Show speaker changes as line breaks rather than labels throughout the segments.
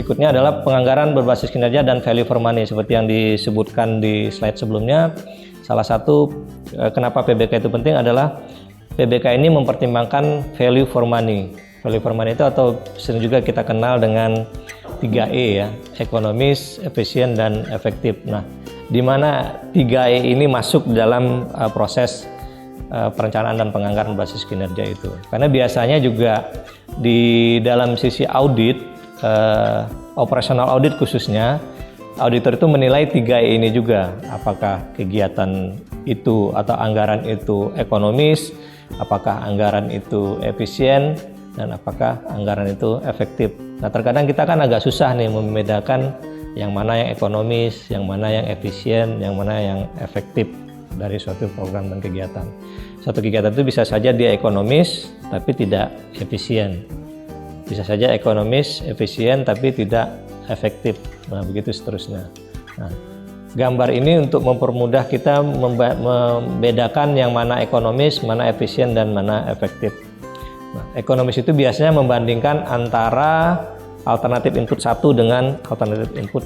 berikutnya adalah penganggaran berbasis kinerja dan value for money. Seperti yang disebutkan di slide sebelumnya, salah satu kenapa PBK itu penting adalah PBK ini mempertimbangkan value for money. Value for money itu atau sering juga kita kenal dengan 3E ya, ekonomis, efisien, dan efektif. Nah, di mana 3E ini masuk dalam proses perencanaan dan penganggaran berbasis kinerja itu. Karena biasanya juga di dalam sisi audit, operasional audit khususnya, auditor itu menilai 3E ini juga. Apakah kegiatan itu atau anggaran itu ekonomis, apakah anggaran itu efisien, dan apakah anggaran itu efektif. Nah, terkadang kita kan agak susah nih membedakan yang mana yang ekonomis, yang mana yang efisien, yang mana yang efektif dari suatu program dan kegiatan. Suatu kegiatan itu bisa saja dia ekonomis tapi tidak efisien. Bisa saja ekonomis, efisien tapi tidak efektif. Nah, begitu seterusnya. Nah, gambar ini untuk mempermudah kita membedakan yang mana ekonomis, mana efisien, dan mana efektif. Nah, ekonomis itu biasanya membandingkan antara alternatif input 1 dengan alternatif input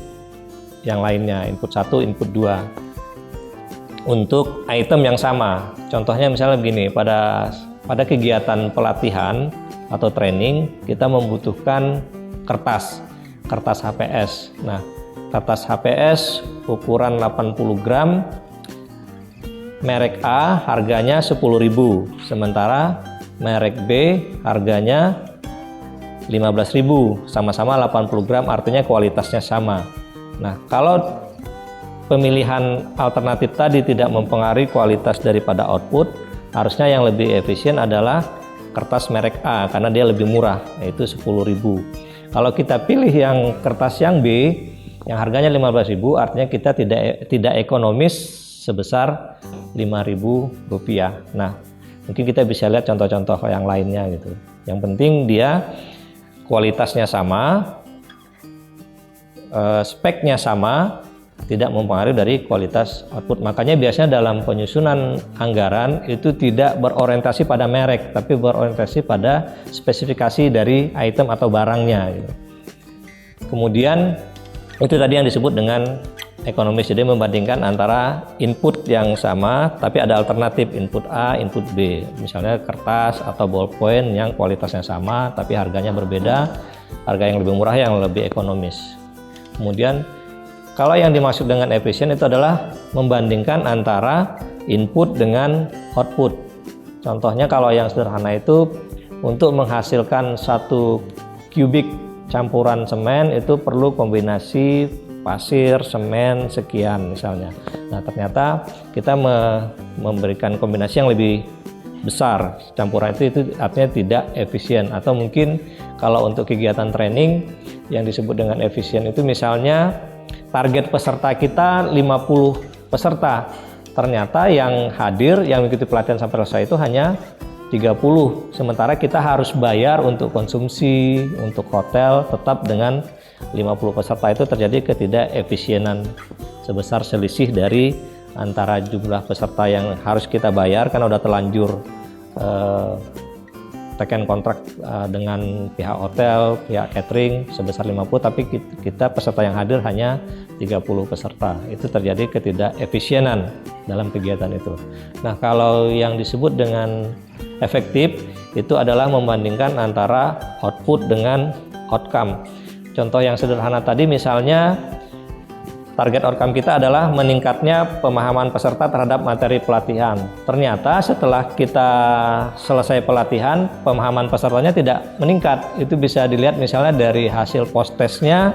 yang lainnya, input 1, input 2 untuk item yang sama. Contohnya misalnya begini, pada kegiatan pelatihan atau training kita membutuhkan kertas HPS. Nah, kertas HPS ukuran 80 gram, merek A harganya 10.000, sementara merek B harganya 15.000, sama-sama 80 gram, artinya kualitasnya sama. Nah, kalau pemilihan alternatif tadi tidak mempengaruhi kualitas daripada output, harusnya yang lebih efisien adalah kertas merek A karena dia lebih murah, yaitu 10.000. Kalau kita pilih yang kertas yang B yang harganya 15.000, artinya kita tidak ekonomis sebesar 5.000 rupiah. Nah, mungkin kita bisa lihat contoh-contoh yang lainnya gitu. Yang penting dia kualitasnya sama, speknya sama, tidak mempengaruhi dari kualitas output. Makanya biasanya dalam penyusunan anggaran itu tidak berorientasi pada merek, tapi berorientasi pada spesifikasi dari item atau barangnya gitu. Kemudian itu tadi yang disebut dengan ekonomis, jadi membandingkan antara input yang sama tapi ada alternatif input A, input B. Misalnya kertas atau ballpoint yang kualitasnya sama tapi harganya berbeda, harga yang lebih murah yang lebih ekonomis. Kemudian kalau yang dimaksud dengan efisien itu adalah membandingkan antara input dengan output. Contohnya kalau yang sederhana itu untuk menghasilkan 1 kubik campuran semen itu perlu kombinasi pasir, semen, sekian misalnya. Nah, ternyata kita memberikan kombinasi yang lebih besar. Campuran itu artinya tidak efisien. Atau mungkin kalau untuk kegiatan training yang disebut dengan efisien itu misalnya target peserta kita 50 peserta. Ternyata yang hadir, yang mengikuti pelatihan sampai selesai itu hanya 30. Sementara kita harus bayar untuk konsumsi, untuk hotel, tetap dengan 50 peserta. Itu terjadi ketidakefisienan sebesar selisih dari antara jumlah peserta yang harus kita bayar karena udah terlanjur teken kontrak dengan pihak hotel, pihak catering sebesar 50, tapi kita peserta yang hadir hanya 30 peserta. Itu terjadi ketidakefisienan dalam kegiatan itu. Nah, kalau yang disebut dengan efektif itu adalah membandingkan antara output dengan outcome. Contoh yang sederhana tadi misalnya target outcome kita adalah meningkatnya pemahaman peserta terhadap materi pelatihan. Ternyata setelah kita selesai pelatihan, pemahaman pesertanya tidak meningkat. Itu bisa dilihat misalnya dari hasil post-testnya.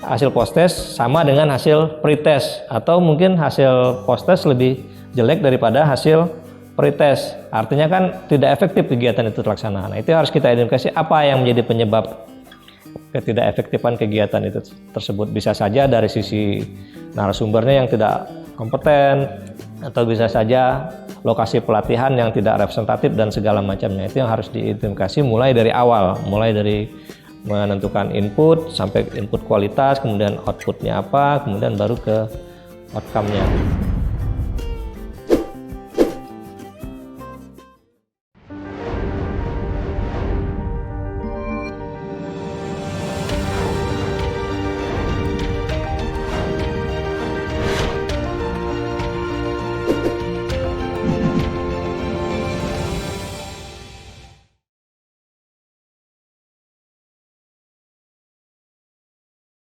Hasil post-test sama dengan hasil pre-test, atau mungkin hasil post-test lebih jelek daripada hasil pre-test. Artinya kan tidak efektif kegiatan itu terlaksana. Nah, itu harus kita identifikasi apa yang menjadi penyebab ketidakefektifan kegiatan itu tersebut. Bisa saja dari sisi narasumbernya yang tidak kompeten, atau bisa saja lokasi pelatihan yang tidak representatif dan segala macamnya. Itu yang harus diidentifikasi mulai dari awal, mulai dari menentukan input sampai input kualitas, kemudian outputnya apa, kemudian baru ke outcome-nya.